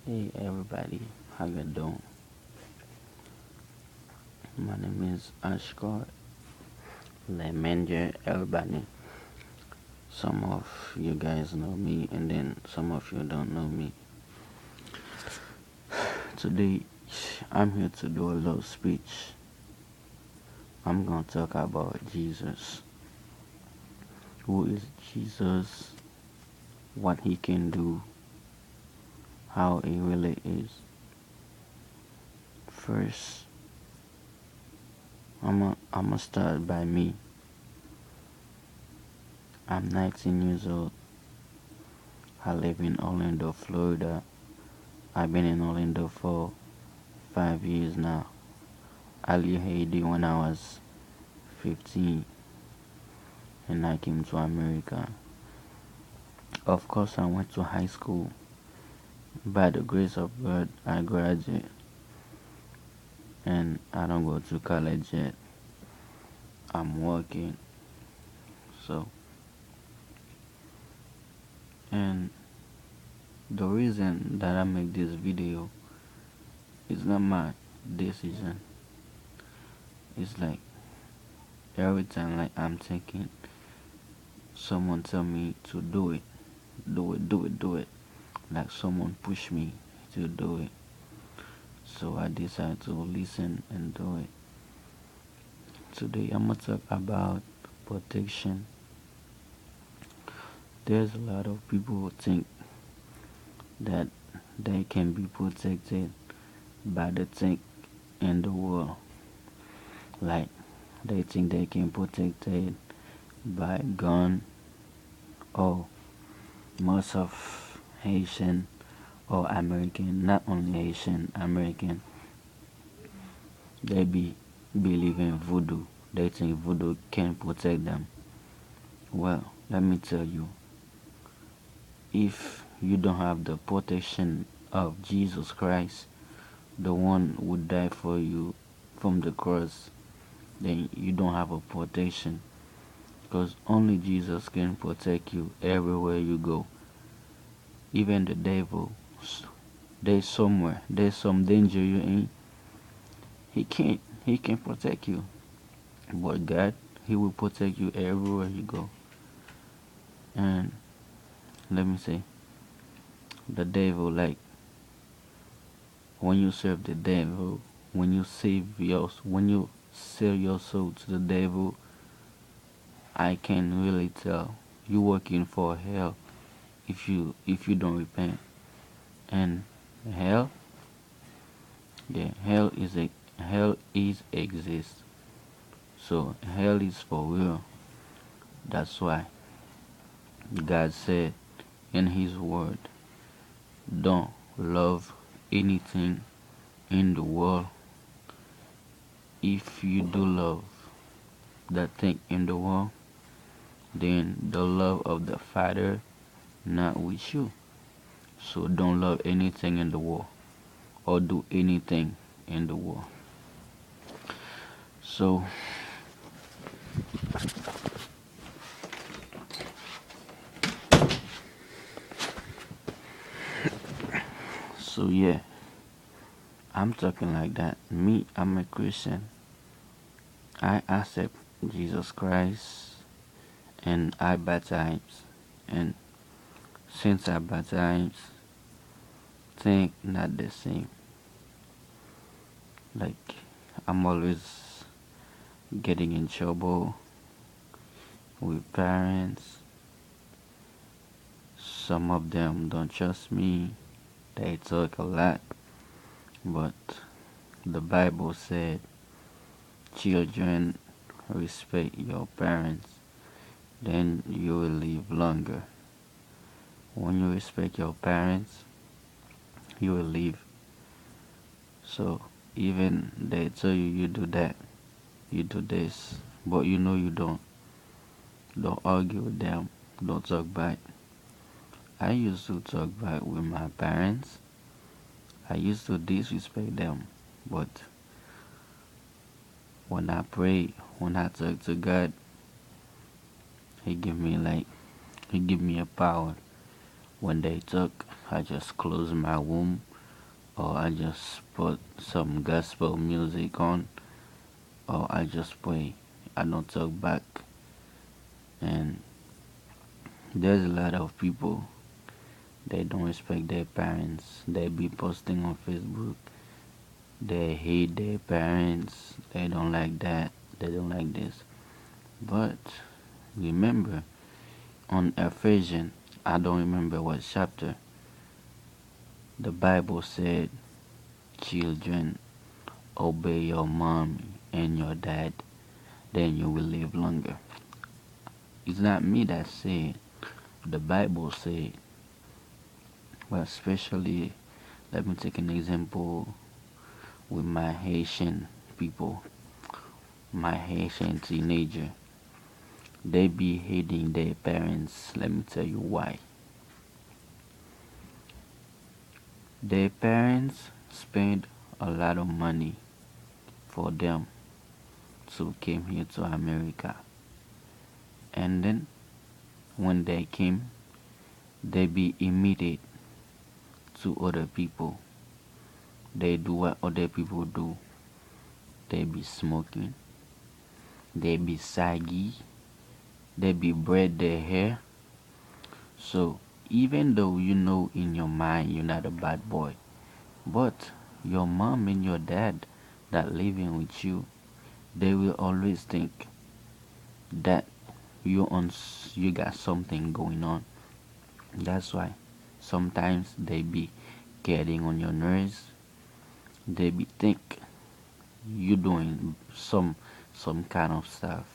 Hey everybody, how you doing? My name is Ashkar, the manager everybody. Some of you guys know me and then some of you don't know me. Today I'm here to do a little speech. I'm gonna talk about Jesus. Who is Jesus? What he can do? How he really is. First, I'ma start by me. I'm 19 years old. I live in Orlando, Florida. I've been in Orlando for 5 years now. I left Haiti when I was 15 and I came to America. Of course, I went to high school. By the grace of God, I graduated and I don't go to college yet. I'm working. So, and the reason that I make this video is not my decision. It's like every time like I'm thinking, someone tell me to do it, do it, do it, do it. Like someone push me to do it. So I decided to listen and do it. Today I'm gonna talk about protection. There's a lot of people who think that they can be protected by the thing in the world. Like they think they can protected by gun or most of Haitian or American, not only Haitian, American, they believe in voodoo. They think voodoo can protect them. Well, let me tell you, if you don't have the protection of Jesus Christ, the one who died for you from the cross, then you don't have a protection. Because only Jesus can protect you everywhere you go. Even the devil, there's somewhere, there's some danger you're in. He can protect you. But God, he will protect you everywhere you go. And let me say, the devil, like when you serve the devil, when you sell your soul to the devil, I can really tell you working for hell if you don't repent. And hell, yeah, hell is exist. So hell is for real. That's why God said in his word, don't love anything in the world. If you do love that thing in the world, then the love of the Father not with you. So don't love anything in the world or do anything in the world. So yeah, I'm talking like that. Me, I'm a Christian. I accept Jesus Christ and I baptize. And since I baptize, think not the same. Like I'm always getting in trouble with parents. Some of them don't trust me. They talk a lot. But the Bible said, children, respect your parents, then you will live longer. When you respect your parents, you will live. So even they tell you you do that, you do this, but you know you don't. Don't argue with them. Don't talk back. I used to talk back with my parents. I used to disrespect them. But when I pray, when I talk to God, He give me a power. When they talk, I just close my womb or I just put some gospel music on, or I just pray. I don't talk back. And there's a lot of people, they don't respect their parents. They be posting on Facebook. They hate their parents. They don't like that. They don't like this. But remember, on Ephesians, I don't remember what chapter, the Bible said, children, obey your mom and your dad, then you will live longer. It's not me that said, the Bible said. Well, especially, let me take an example with my Haitian people, my Haitian teenager. They be hating their parents. Let me tell you why. Their parents spend a lot of money for them to came here to America. And then when they came, they be imitate to other people. They do what other people do. They be smoking. They be saggy. They be braid their hair. So even though you know in your mind you're not a bad boy, but your mom and your dad that living with you, they will always think that you got something going on. That's why sometimes they be getting on your nerves. They be think you doing some kind of stuff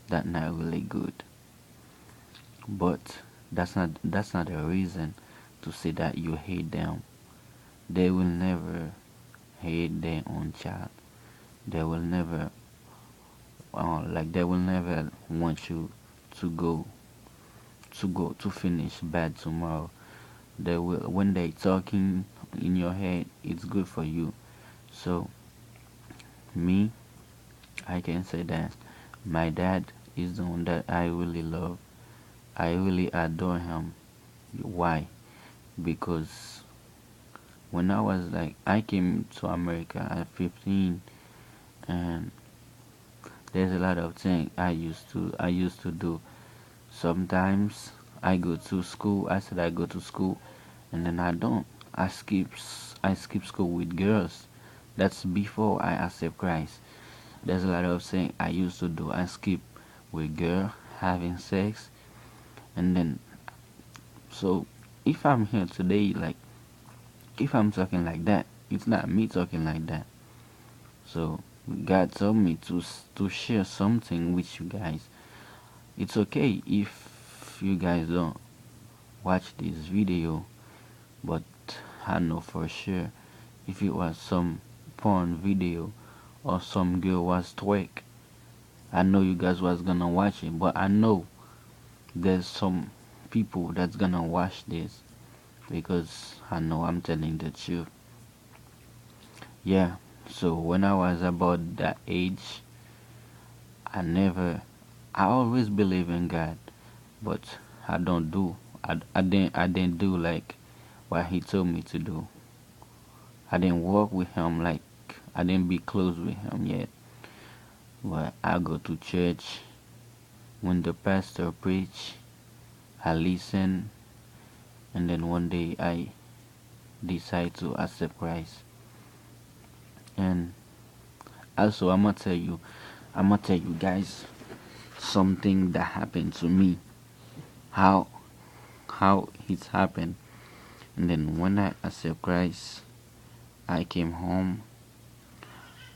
that not really good. But that's not a reason to say that you hate them. They will never hate their own child. They will never they will never want you to go to finish bad tomorrow. They will when they talking in your head, it's good for you. So me, I can say that my dad is the one that I really love. I really adore him. Why? Because when I was like I came to America at 15, and there's a lot of things I used to do. Sometimes I go to school. I said I go to school, and then I don't. I skip school with girls. That's before I accept Christ. There's a lot of things I used to do. I skip with girl having sex, and then so if I'm here today, like if I'm talking like that, it's not me talking like that. So God told me to share something with you guys. It's okay if you guys don't watch this video, but I know for sure if it was some porn video or some girl was twerk, I know you guys was gonna watch it. But I know there's some people that's gonna watch this because I know I'm telling the truth. Yeah. So when I was about that age, I never, I always believe in God, but I don't do, I didn't do like what He told me to do. I didn't walk with Him like I didn't be close with Him yet. But I go to church when the pastor preach, I listen, and then one day I decide to accept Christ. And also I'm gonna tell you guys something that happened to me. How it's happened. And then when I accept Christ, I came home.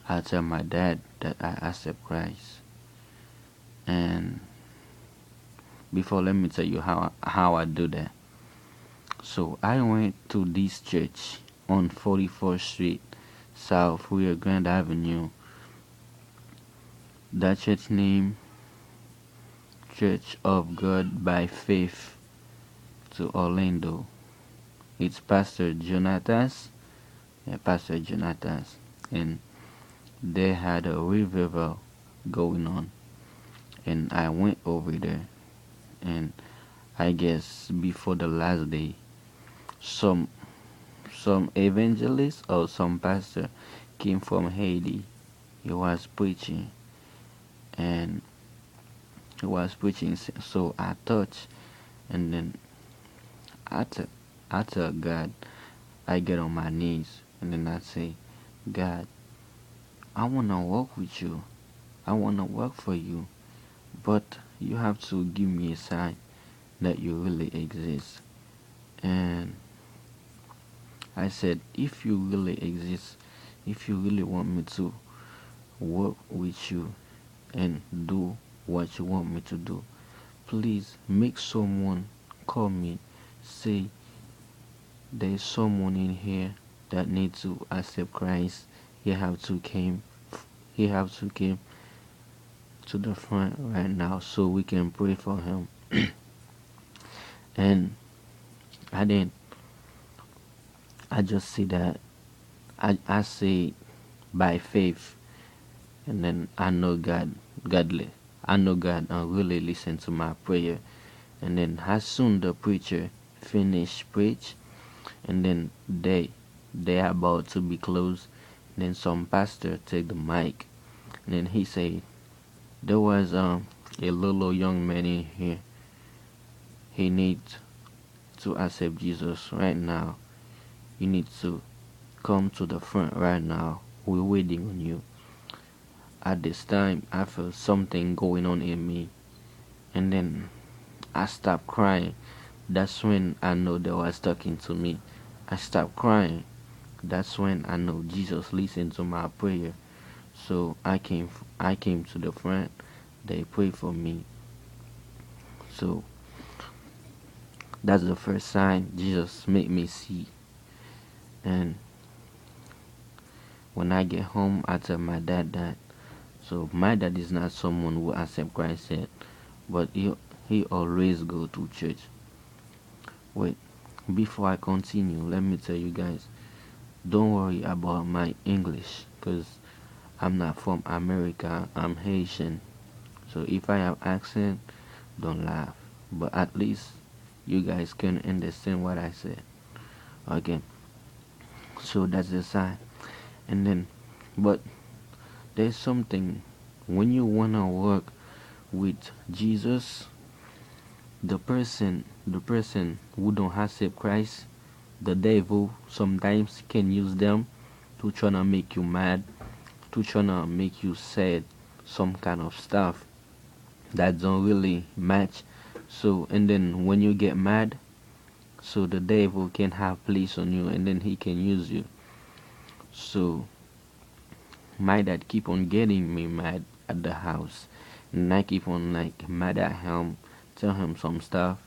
I tell my dad that I accept Christ. And before, let me tell you how I do that. So I went to this church on 44th Street, South Rio Grande Avenue. That church name, Church of God by Faith to Orlando. It's Pastor Jonatas. Yeah, Pastor Jonatas. And they had a revival going on. And I went over there. And I guess before the last day, some some evangelist or some pastor came from Haiti. He was preaching, and he was preaching. So I touch, and then I tell, I tell God, I get on my knees, and then I say, God, I wanna walk with you. I wanna work for you, but you have to give me a sign that you really exist. And I said, if you really exist, if you really want me to work with you and do what you want me to do, please make someone call me, say there's someone in here that needs to accept Christ. He have to came, he have to came to the front right now so we can pray for him. And I didn't. I just see that. I say by faith, and then I know I know God really listen to my prayer. And then as soon the preacher finish preach, and then they are about to be closed, then some pastor take the mic, and then he say there was a little young man in here. He needs to accept Jesus right now. You need to come to the front right now. We're waiting on you. At this time, I felt something going on in me, and then I stopped crying. That's when I know they was talking to me. I stopped crying. That's when I know Jesus listened to my prayer. So I came to the front. They prayed for me. So that's the first sign Jesus made me see. And when I get home, I tell my dad that. So my dad is not someone who accept Christ yet, but he always go to church. Wait, before I continue, let me tell you guys, don't worry about my English, cause I'm not from America. I'm Haitian. So if I have accent, don't laugh. But at least you guys can understand what I said. Okay. So that's the sign. And then, but there's something when you wanna work with Jesus, the person who don't accept Christ, the devil sometimes can use them to try to make you mad, to try to make you sad, some kind of stuff that don't really match. So and then when you get mad, so the devil can have place on you and then he can use you. So my dad keep on getting me mad at the house, and I keep on like mad at him, tell him some stuff.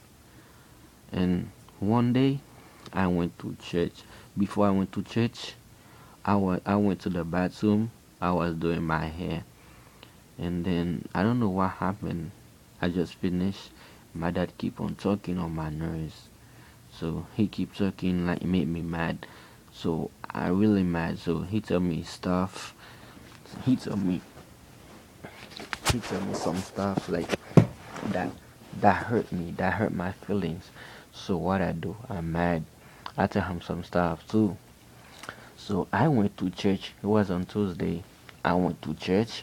And one day I went to church. Before I went to church, I went to the bathroom. I was doing my hair, and then I don't know what happened. I just finished. My dad keep on talking on my nerves. So he keep talking like make me mad. So I really mad. So he tell me stuff. He told me he told me some stuff like that hurt me. That hurt my feelings. So what I do? I'm mad. I tell him some stuff too. So I went to church. It was on Tuesday. I went to church.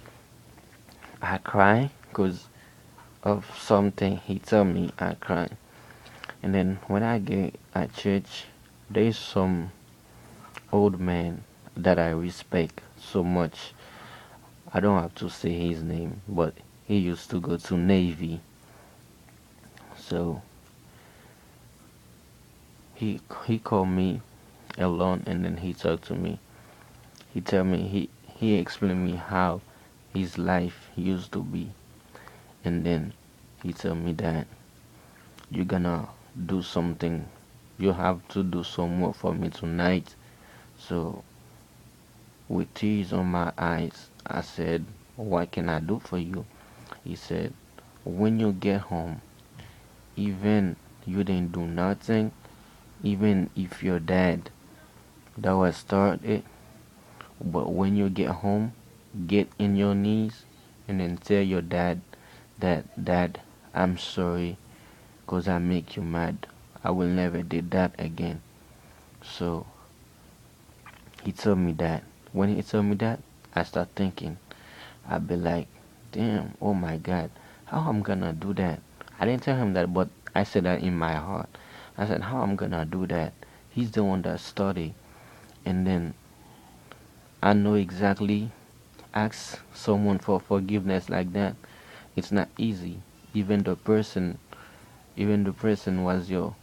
I cried because of something he told me. I cried. And then when I get at church, there's some old man that I respect so much. I don't have to say his name, but he used to go to Navy. So he called me alone and then he talked to me. He tell me he explained me how his life used to be, and then he told me that you're gonna do something. You have to do some work for me tonight. So with tears on my eyes, I said, what can I do for you? He said, when you get home, even you didn't do nothing, even if your dad that was started, but when you get home, get in your knees and then tell your dad that, Dad, I'm sorry because I make you mad. I will never do that again. So He told me that. When he told me that, I start thinking. I be like, damn, oh my God, how I'm gonna do that? I didn't tell him that, but I said that in my heart. I said, how I'm gonna do that? He's the one that studied. And then I know exactly ask someone for forgiveness like that. It's not easy. Even the person, even the person was your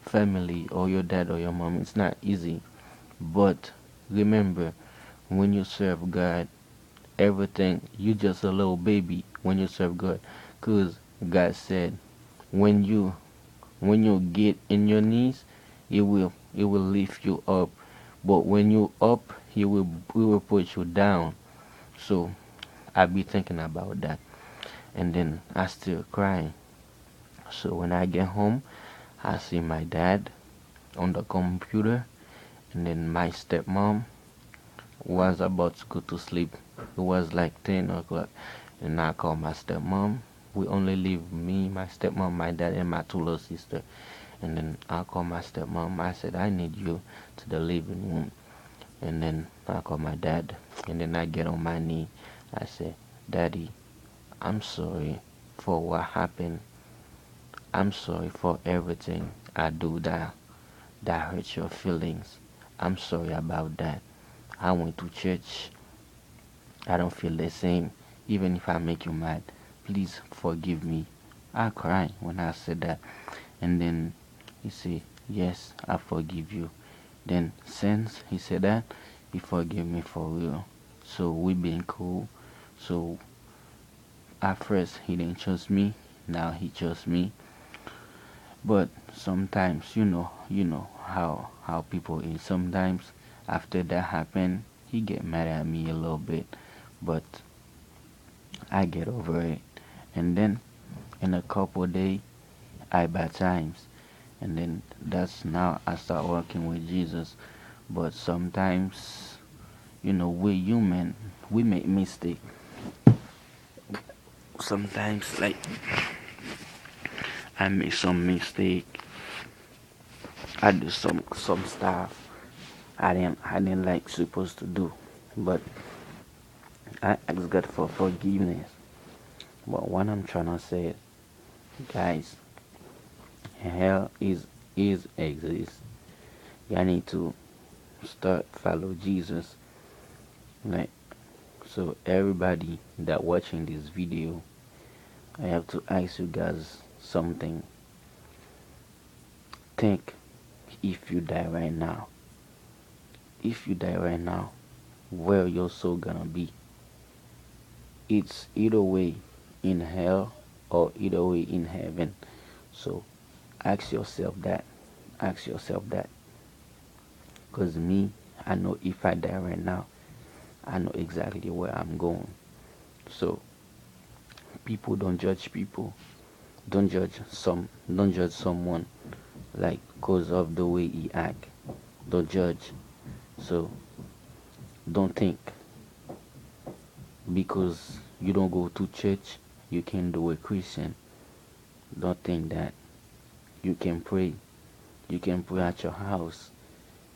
family or your dad or your mom. It's not easy. But remember, when you serve God, everything, you just a little baby when you serve God. Cause God said, when you when you get in your knees, it will lift you up. But when you up, he will put you down. So I be thinking about that, and then I still crying. So when I get home, I see my dad on the computer, and then my stepmom was about to go to sleep. It was like 10 o'clock, and I call my stepmom. We only leave me, my stepmom, my dad, and my two little sister. And then I call my stepmom. I said, I need you to the living room. And then I call my dad. And then I get on my knee. I say, Daddy, I'm sorry for what happened. I'm sorry for everything I do that hurts your feelings. I'm sorry about that. I went to church. I don't feel the same. Even if I make you mad, please forgive me. I cry when I said that. And then he said, yes, I forgive you. Then since he said that, he forgave me for real. So we been cool. So at first he didn't trust me. Now he trusts me. But sometimes you know how people is. Sometimes after that happen, he get mad at me a little bit. But I get over it. And then in a couple days I baptize. And then that's now I start working with Jesus. But sometimes, we're human. We make mistake. Sometimes, like, I make some mistake. I do some stuff I didn't like supposed to do. But I ask God for forgiveness. But what I'm trying to say is, guys, hell is exists. You need to start follow Jesus. Like, so everybody that watching this video, I have to ask you guys something. Think, if you die right now, where your soul gonna be? It's either way in hell or either way in heaven. So ask yourself that. Ask yourself that. Cause me, I know if I die right now, I know exactly where I'm going. So people, don't judge people. Don't judge someone like cause of the way he act. Don't judge. So don't think because you don't go to church you can do a Christian. Don't think that. You can pray. You can pray at your house,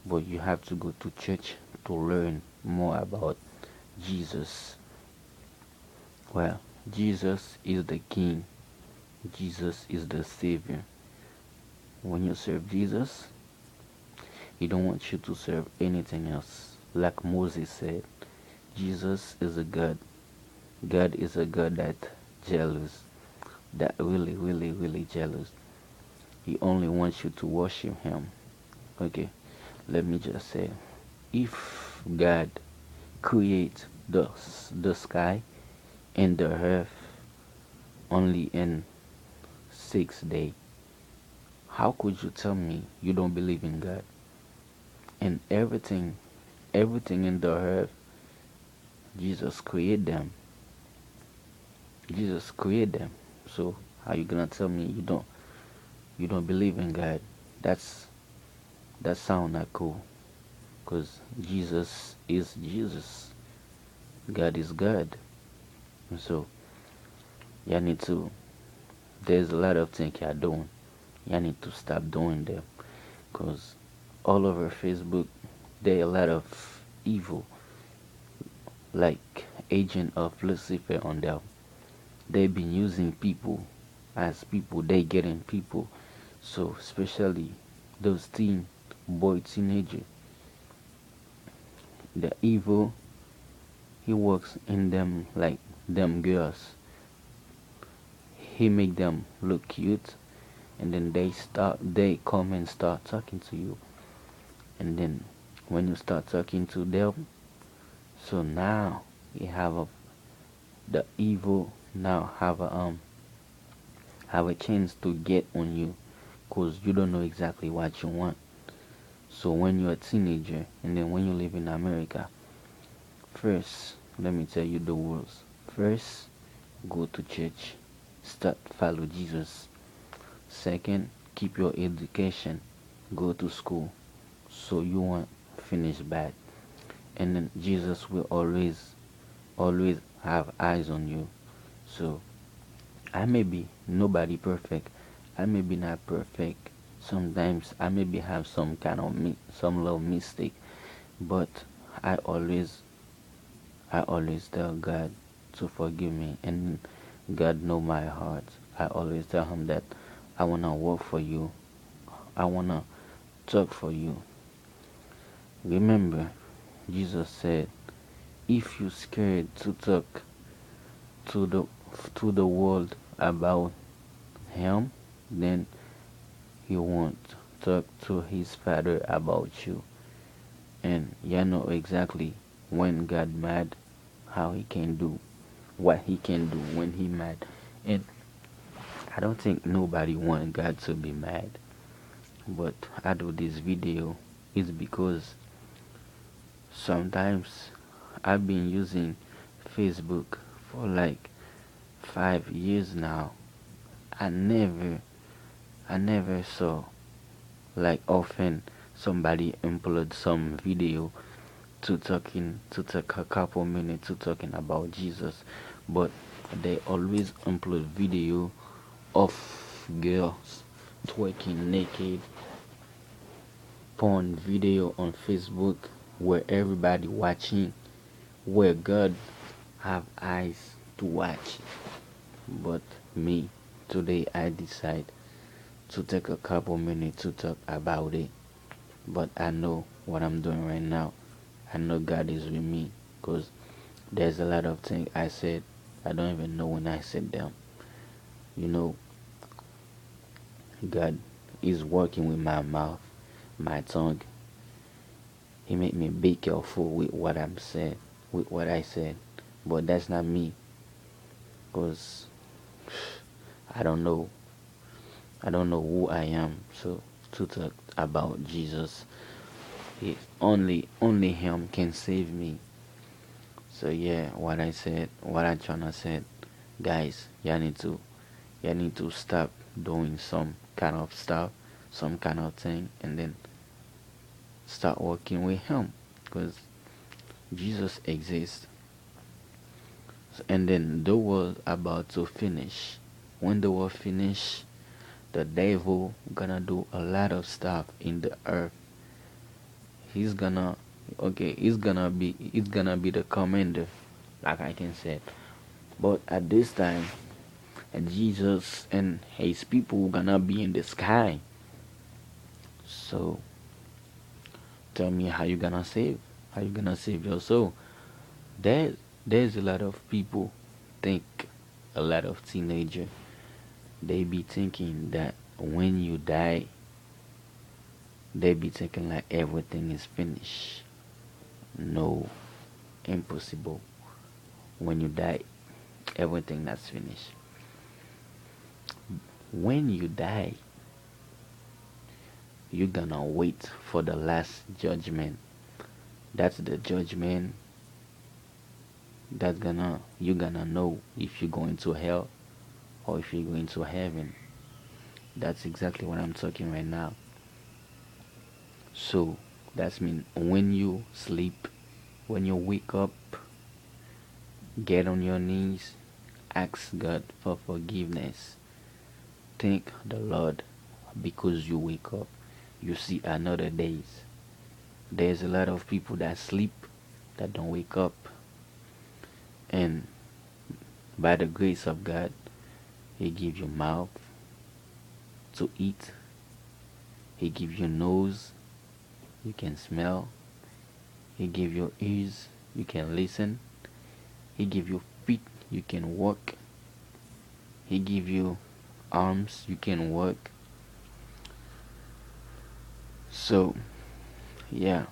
but you have to go to church to learn more about Jesus. Well, Jesus is the King. Jesus is the Savior. When you serve Jesus, he don't want you to serve anything else. Like Moses said, Jesus is a God. God is a God that jealous, that really, really, really jealous. He only wants you to worship him. Okay, let me just say, if God create the sky and the earth only in 6 days, how could you tell me you don't believe in God? And everything in the earth, Jesus created them. Jesus created them. So how you gonna tell me you don't believe in God? That sound not cool. Cause Jesus is Jesus. God is God. And so you need to. There's a lot of things you're doing. You need to stop doing them. Cause all over Facebook, there are a lot of evil, like agent of Lucifer on them. They've been using people as people. They getting people. So especially those teenager, the evil, he works in them like them girls. He make them look cute, and then they come and start talking to you, and then when you start talking to them, so now you have the evil now have a chance to get on you, cause you don't know exactly what you want. So when you're a teenager, and then when you live in America, first let me tell you the rules. First, go to church, start follow Jesus. Second, keep your education, go to school, so you won't finish bad. And then Jesus will always have eyes on you. So I may be nobody perfect. I may be not perfect. Sometimes I maybe have some kind of some little mistake, but I always I always tell God to forgive me, and God know my heart. I always tell him that I wanna work for you. I wanna talk for you. Remember, Jesus said, if you scared to talk to the world about him, then he won't talk to his father about you. And you know exactly when God mad, how he can do, what he can do when he mad. And I don't think nobody want God to be mad. But I do this video is because sometimes I've been using Facebook for like 5 years now. I never I never saw like often somebody upload some video to take a couple minutes to talking about Jesus, but they always upload video of girls twerking naked, porn video on Facebook where everybody watching, where God have eyes to watch. But me, today I decide to take a couple minutes to talk about it. But I know what I'm doing right now. I know God is with me, because there's a lot of things I said I don't even know when I said them. You know, God is working with my mouth, my tongue. He made me be careful with what I'm said, with what I said. But that's not me, because I don't know. I don't know who I am. So to talk about Jesus, only him can save me. So yeah, what I said, what I tryna said, guys, you need to stop doing some kind of stuff, some kind of thing, and then start working with him, because Jesus exists. And then the world about to finish. When the world finish, the devil gonna do a lot of stuff in the earth. He's gonna he's gonna be the commander, like I can say. But at this time, Jesus and his people gonna be in the sky. So tell me how you gonna save? How you gonna save your soul? There there's a lot of people think, a lot of teenager, they be thinking that when you die, they be thinking like everything is finished. No, impossible. When you die, everything that's finished. When you die, you're gonna wait for the last judgment. That's the judgment that's gonna you're gonna know if you're going to hell or if you're going to heaven. That's exactly what I'm talking right now. So that's mean when you sleep, when you wake up, get on your knees, ask God for forgiveness. Thank the Lord because you wake up. You see another days. There's a lot of people that sleep that don't wake up. And by the grace of God, He give you mouth to eat. He give you nose, you can smell. He give you ears, you can listen. He give you feet, you can walk. He give you arms, you can work. So, yeah,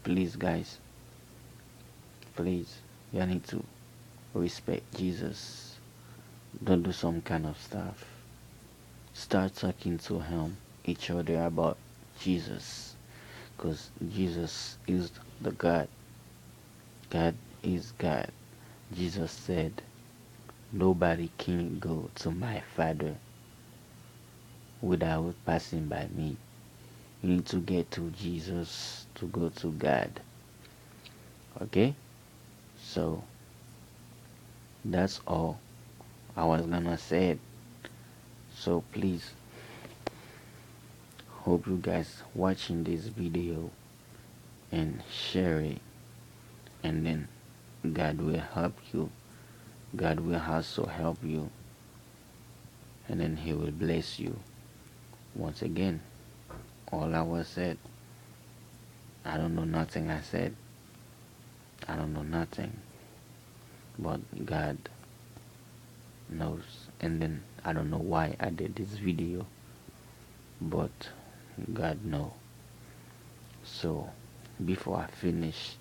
please, guys, please, you need to respect Jesus. Don't do some kind of stuff. Start talking to him, each other about Jesus, because Jesus is the God. God is God. Jesus said, nobody can go to my Father without passing by me. You need to get to Jesus to go to God. Okay? So that's all I was gonna say. So please, hope you guys watching this video and share it, and then God will help you. God will also help you, and then He will bless you. Once again, all I was said, I don't know nothing I said. I don't know nothing, but God knows. And then I don't know why I did this video, but God knows. So before I finish